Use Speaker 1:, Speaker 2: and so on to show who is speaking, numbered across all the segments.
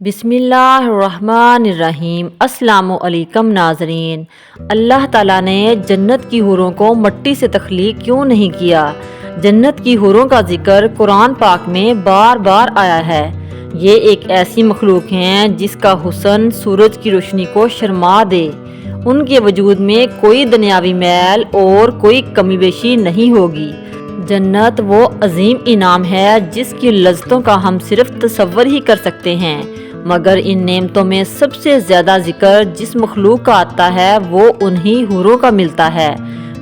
Speaker 1: بسم اللہ الرحمن الرحیم۔ السلام علیکم ناظرین۔ اللہ تعالیٰ نے جنت کی حوروں کو مٹی سے تخلیق کیوں نہیں کیا؟ جنت کی حوروں کا ذکر قرآن پاک میں بار بار آیا ہے۔ یہ ایک ایسی مخلوق ہیں جس کا حسن سورج کی روشنی کو شرما دے۔ ان کے وجود میں کوئی دنیاوی میل اور کوئی کمی بیشی نہیں ہوگی۔ جنت وہ عظیم انعام ہے جس کی لذتوں کا ہم صرف تصور ہی کر سکتے ہیں، مگر ان نعمتوں میں سب سے زیادہ ذکر جس مخلوق کا آتا ہے وہ انہی حوروں کا ملتا ہے۔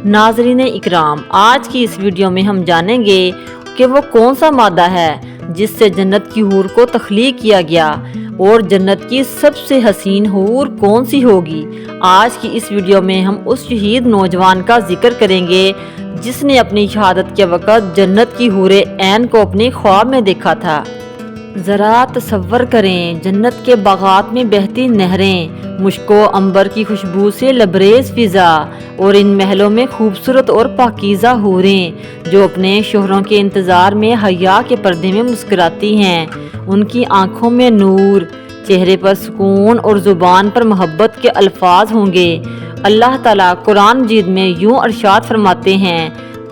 Speaker 1: ناظرین اکرام، آج کی اس ویڈیو میں ہم جانیں گے کہ وہ کون سا مادہ ہے جس سے جنت کی حور کو تخلیق کیا گیا، اور جنت کی سب سے حسین حور کون سی ہوگی۔ آج کی اس ویڈیو میں ہم اس شہید نوجوان کا ذکر کریں گے جس نے اپنی شہادت کے وقت جنت کی حور عین کو اپنے خواب میں دیکھا تھا۔ ذرا تصور کریں، جنت کے باغات میں بہتی نہریں، مشک و عنبر کی خوشبو سے لبریز فضا، اور ان محلوں میں خوبصورت اور پاکیزہ حوریں جو اپنے شوہروں کے انتظار میں حیا کے پردے میں مسکراتی ہیں۔ ان کی آنکھوں میں نور، چہرے پر سکون اور زبان پر محبت کے الفاظ ہوں گے۔ اللہ تعالیٰ قرآن مجید میں یوں ارشاد فرماتے ہیں،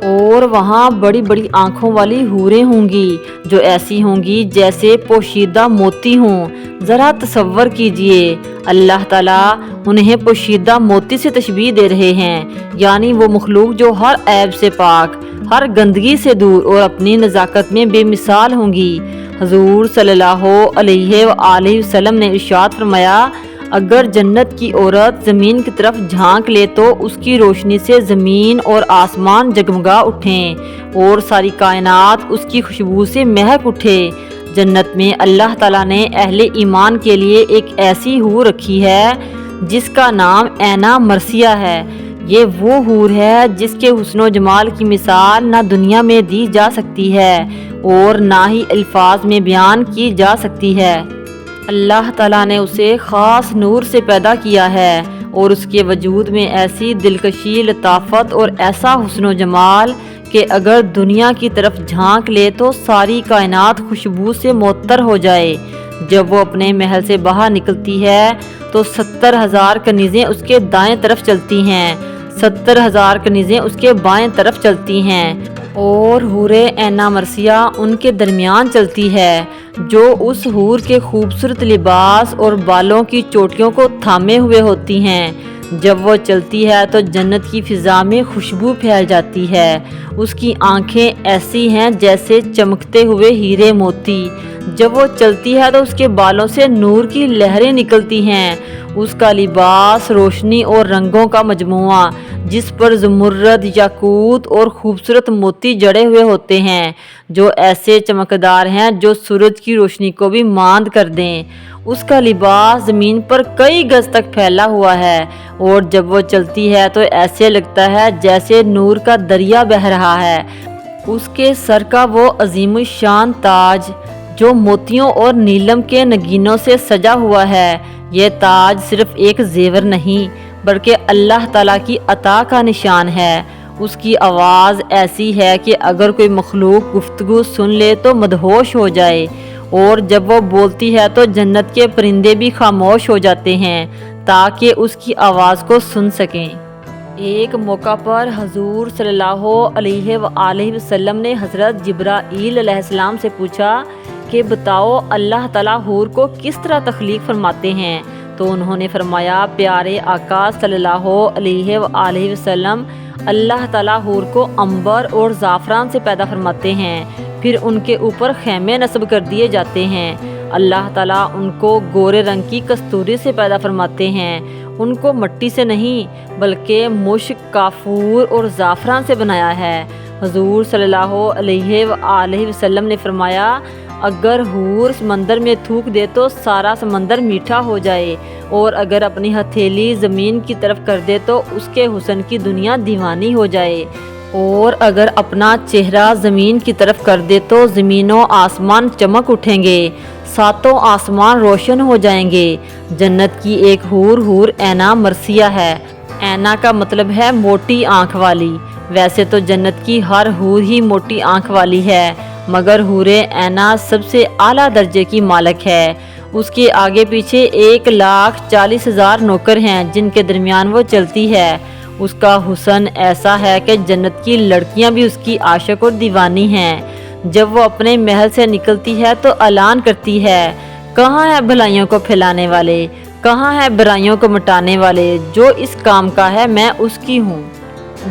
Speaker 1: اور وہاں بڑی بڑی آنکھوں والی حوریں ہوں گی جو ایسی ہوں گی جیسے پوشیدہ موتی ہوں۔ ذرا تصور کیجئے، اللہ تعالیٰ انہیں پوشیدہ موتی سے تشبیہ دے رہے ہیں، یعنی وہ مخلوق جو ہر عیب سے پاک، ہر گندگی سے دور اور اپنی نزاکت میں بے مثال ہوں گی۔ حضور صلی اللہ علیہ وآلہ وسلم نے ارشاد فرمایا، اگر جنت کی عورت زمین کی طرف جھانک لے تو اس کی روشنی سے زمین اور آسمان جگمگا اٹھیں اور ساری کائنات اس کی خوشبو سے مہک اٹھے۔ جنت میں اللہ تعالیٰ نے اہل ایمان کے لیے ایک ایسی حور رکھی ہے جس کا نام عینہ مرثیہ ہے۔ یہ وہ حور ہے جس کے حسن و جمال کی مثال نہ دنیا میں دی جا سکتی ہے اور نہ ہی الفاظ میں بیان کی جا سکتی ہے۔ اللہ تعالیٰ نے اسے خاص نور سے پیدا کیا ہے اور اس کے وجود میں ایسی دلکشی، لطافت اور ایسا حسن و جمال کہ اگر دنیا کی طرف جھانک لے تو ساری کائنات خوشبو سے معطر ہو جائے۔ جب وہ اپنے محل سے باہر نکلتی ہے تو 70,000 کنیزیں اس کے دائیں طرف چلتی ہیں، 70,000 کنیزیں اس کے بائیں طرف چلتی ہیں، اور حور عینہ مرثیہ ان کے درمیان چلتی ہے جو اس حور کے خوبصورت لباس اور بالوں کی چوٹیوں کو تھامے ہوئے ہوتی ہیں۔ جب وہ چلتی ہے تو جنت کی فضا میں خوشبو پھیل جاتی ہے۔ اس کی آنکھیں ایسی ہیں جیسے چمکتے ہوئے ہیرے موتی۔ جب وہ چلتی ہے تو اس کے بالوں سے نور کی لہریں نکلتی ہیں۔ اس کا لباس روشنی اور رنگوں کا مجموعہ جس پر زمرد، یاقوت اور خوبصورت موتی جڑے ہوئے ہوتے ہیں جو ایسے چمکدار ہیں جو سورج کی روشنی کو بھی ماند کر دیں۔ اس کا لباس زمین پر کئی گز تک پھیلا ہوا ہے، اور جب وہ چلتی ہے تو ایسے لگتا ہے جیسے نور کا دریا بہہ رہا ہے۔ اس کے سر کا وہ عظیم الشان تاج جو موتیوں اور نیلم کے نگینوں سے سجا ہوا ہے، یہ تاج صرف ایک زیور نہیں بلکہ اللہ تعالیٰ کی عطا کا نشان ہے۔ اس کی آواز ایسی ہے کہ اگر کوئی مخلوق گفتگو سن لے تو مدہوش ہو جائے، اور جب وہ بولتی ہے تو جنت کے پرندے بھی خاموش ہو جاتے ہیں تاکہ اس کی آواز کو سن سکیں۔ ایک موقع پر حضور صلی اللہ علیہ وآلہ وسلم نے حضرت جبرائیل علیہ السلام سے پوچھا کہ بتاؤ اللہ تعالیٰ حور کو کس طرح تخلیق فرماتے ہیں؟ تو انہوں نے فرمایا، پیارے آقا صلی اللہ علیہ وآلہ وسلم، اللہ تعالیٰ حور کو عنبر اور زعفران سے پیدا فرماتے ہیں، پھر ان کے اوپر خیمے نصب کر دیے جاتے ہیں۔ اللہ تعالیٰ ان کو گورے رنگ کی کستوری سے پیدا فرماتے ہیں، ان کو مٹی سے نہیں بلکہ مشک، کافور اور زعفران سے بنایا ہے۔ حضور صلی اللہ علیہ وآلہ وسلم نے فرمایا، اگر حور سمندر میں تھوک دے تو سارا سمندر میٹھا ہو جائے، اور اگر اپنی ہتھیلی زمین کی طرف کر دے تو اس کے حسن کی دنیا دیوانی ہو جائے، اور اگر اپنا چہرہ زمین کی طرف کر دے تو زمین و آسمان چمک اٹھیں گے، ساتوں آسمان روشن ہو جائیں گے۔ جنت کی ایک حور عینہ مرثیہ ہے۔ عینہ کا مطلب ہے موٹی آنکھ والی۔ ویسے تو جنت کی ہر حور ہی موٹی آنکھ والی ہے، مگر حور عینہ سب سے اعلیٰ درجے کی مالک ہے۔ اس کے آگے پیچھے 1,40,000 نوکر ہیں جن کے درمیان وہ چلتی ہے۔ اس کا حسن ایسا ہے کہ جنت کی لڑکیاں بھی اس کی عاشق اور دیوانی ہیں۔ جب وہ اپنے محل سے نکلتی ہے تو اعلان کرتی ہے، کہاں ہے بھلائیوں کو پھیلانے والے، کہاں ہے برائیوں کو مٹانے والے، جو اس کام کا ہے میں اس کی ہوں۔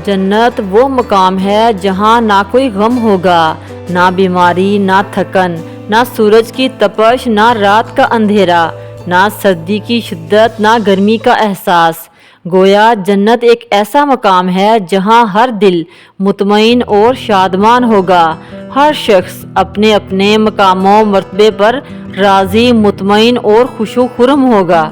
Speaker 1: جنت وہ مقام ہے جہاں نہ کوئی غم ہوگا، نہ بیماری، نہ تھکن، نہ سورج کی تپش، نہ رات کا اندھیرا، نہ سردی کی شدت، نہ گرمی کا احساس۔ گویا جنت ایک ایسا مقام ہے جہاں ہر دل مطمئن اور شادمان ہوگا، ہر شخص اپنے اپنے مقام و مرتبے پر راضی، مطمئن اور خوش و خرم ہوگا۔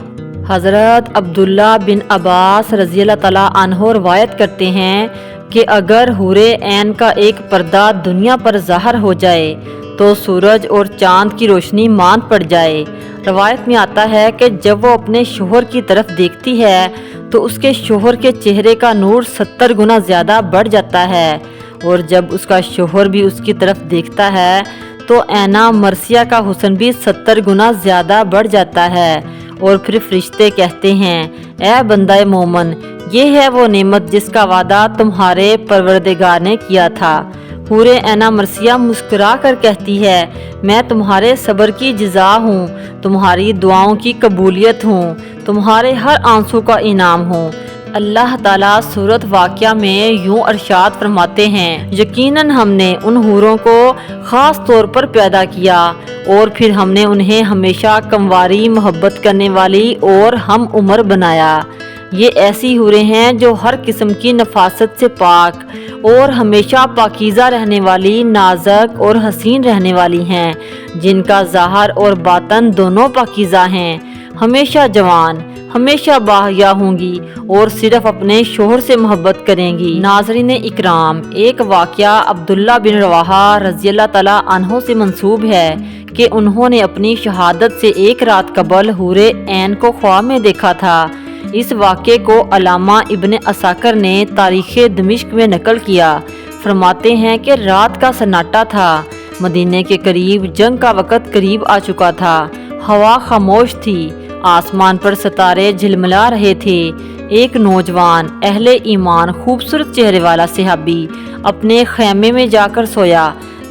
Speaker 1: حضرت عبداللہ بن عباس رضی اللہ تعالیٰ عنہ روایت کرتے ہیں کہ اگر حور عین کا ایک پردہ دنیا پر ظاہر ہو جائے تو سورج اور چاند کی روشنی ماند پڑ جائے۔ روایت میں آتا ہے کہ جب وہ اپنے شوہر کی طرف دیکھتی ہے تو اس کے شوہر کے چہرے کا نور 70 گنا زیادہ بڑھ جاتا ہے، اور جب اس کا شوہر بھی اس کی طرف دیکھتا ہے تو عینہ مرثیہ کا حسن بھی 70 گنا زیادہ بڑھ جاتا ہے۔ اور پھر فرشتے کہتے ہیں، اے بندہ مومن، یہ ہے وہ نعمت جس کا وعدہ تمہارے پروردگار نے کیا تھا۔ حور عینہ مرثیہ مسکرا کر کہتی ہے، میں تمہارے صبر کی جزا ہوں، تمہاری دعاؤں کی قبولیت ہوں، تمہارے ہر آنسو کا انعام ہوں۔ اللہ تعالیٰ سورۃ واقعہ میں یوں ارشاد فرماتے ہیں، یقیناً ہم نے ان حوروں کو خاص طور پر پیدا کیا اور پھر ہم نے انہیں ہمیشہ کمواری، محبت کرنے والی اور ہم عمر بنایا۔ یہ ایسی حوریں ہیں جو ہر قسم کی نفاست سے پاک اور ہمیشہ پاکیزہ رہنے والی، نازک اور حسین رہنے والی ہیں، جن کا ظاہر اور باطن دونوں پاکیزہ ہیں، ہمیشہ جوان، ہمیشہ باحیا ہوں گی اور صرف اپنے شوہر سے محبت کریں گی۔ ناظرین اکرام، ایک واقعہ عبداللہ بن رواحہ رضی اللہ تعالیٰ عنہ سے منسوب ہے کہ انہوں نے اپنی شہادت سے ایک رات قبل حور عین کو خواب میں دیکھا تھا۔ اس واقعے کو علامہ ابن عساکر نے تاریخ دمشق میں نقل کیا۔ فرماتے ہیں کہ رات کا سناٹا تھا، مدینے کے قریب جنگ کا وقت قریب آ چکا تھا، ہوا خاموش تھی، آسمان پر ستارے جھلملا رہے تھے۔ ایک نوجوان اہل ایمان خوبصورت چہرے والا صحابی اپنے خیمے میں جا کر سویا،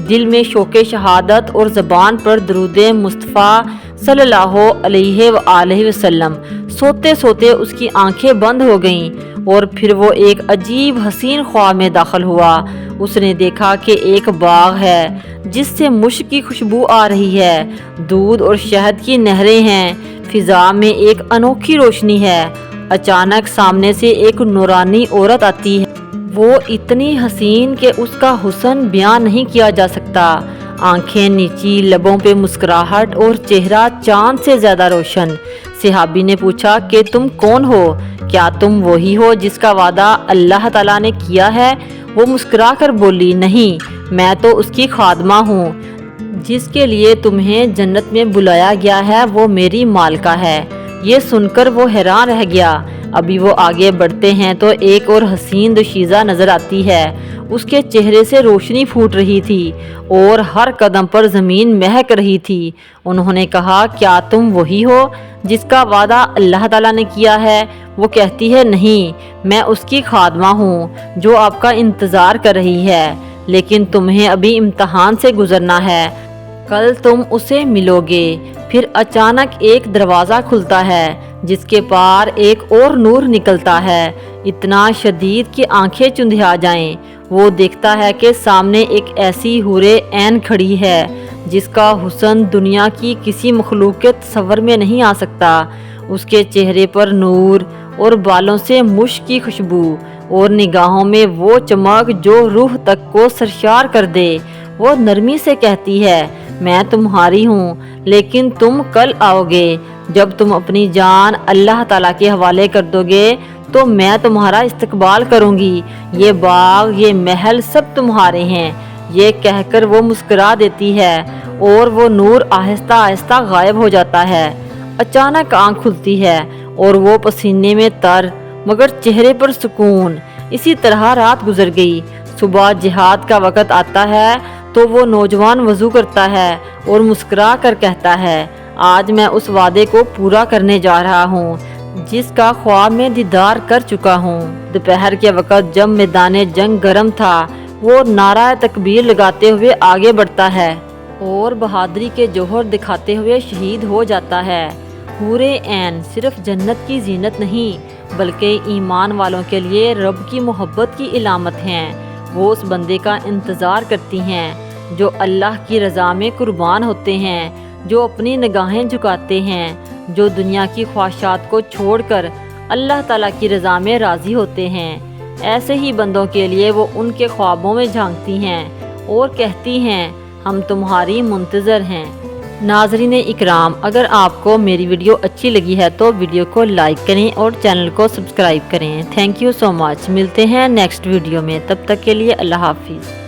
Speaker 1: دل میں شوق شہادت اور زبان پر درود مصطفیٰ صلی اللہ علیہ وآلہ وسلم۔ سوتے سوتے اس کی آنکھیں بند ہو گئیں اور پھر وہ ایک عجیب حسین خواب میں داخل ہوا۔ اس نے دیکھا کہ ایک باغ ہے جس سے مشک کی خوشبو آ رہی ہے، دودھ اور شہد کی نہریں ہیں، فضا میں ایک انوکھی روشنی ہے۔ اچانک سامنے سے ایک نورانی عورت آتی ہے، وہ اتنی حسین کہ اس کا حسن بیان نہیں کیا جا سکتا، آنکھیں نیچی، لبوں پہ مسکراہٹ اور چہرہ چاند سے زیادہ روشن۔ صحابی نے پوچھا کہ تم کون ہو؟ کیا تم وہی ہو جس کا وعدہ اللہ تعالیٰ نے کیا ہے؟ وہ مسکرا کر بولی، نہیں، میں تو اس کی خادمہ ہوں، جس کے لیے تمہیں جنت میں بلایا گیا ہے وہ میری مالکہ ہے۔ یہ سن کر وہ حیران رہ گیا۔ ابھی وہ آگے بڑھتے ہیں تو ایک اور حسین دوشیزہ نظر آتی ہے، اس کے چہرے سے روشنی پھوٹ رہی تھی اور ہر قدم پر زمین مہک رہی تھی۔ انہوں نے کہا، کیا تم وہی ہو جس کا وعدہ اللہ تعالیٰ نے کیا ہے؟ وہ کہتی ہے، نہیں، میں اس کی خادمہ ہوں جو آپ کا انتظار کر رہی ہے، لیکن تمہیں ابھی امتحان سے گزرنا ہے، کل تم اسے ملو گے۔ پھر اچانک ایک دروازہ کھلتا ہے جس کے پار ایک اور نور نکلتا ہے، اتنا شدید کہ آنکھیں چندھیا جائیں۔ وہ دیکھتا ہے کہ سامنے ایک ایسی حور عین کھڑی ہے جس کا حسن دنیا کی کسی مخلوق کے تصور میں نہیں آ سکتا۔ اس کے چہرے پر نور اور بالوں سے مشک کی خوشبو اور نگاہوں میں وہ چمک جو روح تک کو سرشار کر دے۔ وہ نرمی سے کہتی ہے، میں تمہاری ہوں، لیکن تم کل آؤ گے جب تم اپنی جان اللہ تعالیٰ کے حوالے کر دو گے تو میں تمہارا استقبال کروں گی، یہ باغ، یہ محل سب تمہارے ہیں۔ یہ کہہ کر وہ مسکرا دیتی ہے اور وہ نور آہستہ آہستہ غائب ہو جاتا ہے۔ اچانک آنکھ کھلتی ہے اور وہ پسینے میں تر مگر چہرے پر سکون۔ اسی طرح رات گزر گئی۔ صبح جہاد کا وقت آتا ہے تو وہ نوجوان وضو کرتا ہے اور مسکرا کر کہتا ہے، آج میں اس وعدے کو پورا کرنے جا رہا ہوں جس کا خواب میں دیدار کر چکا ہوں۔ دوپہر کے وقت جب میدان جنگ گرم تھا، وہ نعرہ تکبیر لگاتے ہوئے آگے بڑھتا ہے اور بہادری کے جوہر دکھاتے ہوئے شہید ہو جاتا ہے۔ حور عین صرف جنت کی زینت نہیں بلکہ ایمان والوں کے لیے رب کی محبت کی علامت ہیں۔ وہ اس بندے کا انتظار کرتی ہیں جو اللہ کی رضا میں قربان ہوتے ہیں، جو اپنی نگاہیں جھکاتے ہیں، جو دنیا کی خواہشات کو چھوڑ کر اللہ تعالیٰ کی رضا میں راضی ہوتے ہیں۔ ایسے ہی بندوں کے لیے وہ ان کے خوابوں میں جھانکتی ہیں اور کہتی ہیں، ہم تمہاری منتظر ہیں۔ ناظرین اکرام، اگر آپ کو میری ویڈیو اچھی لگی ہے تو ویڈیو کو لائک کریں اور چینل کو سبسکرائب کریں۔ تھینک یو سو مچ۔ ملتے ہیں نیکسٹ ویڈیو میں، تب تک کے لیے اللہ حافظ۔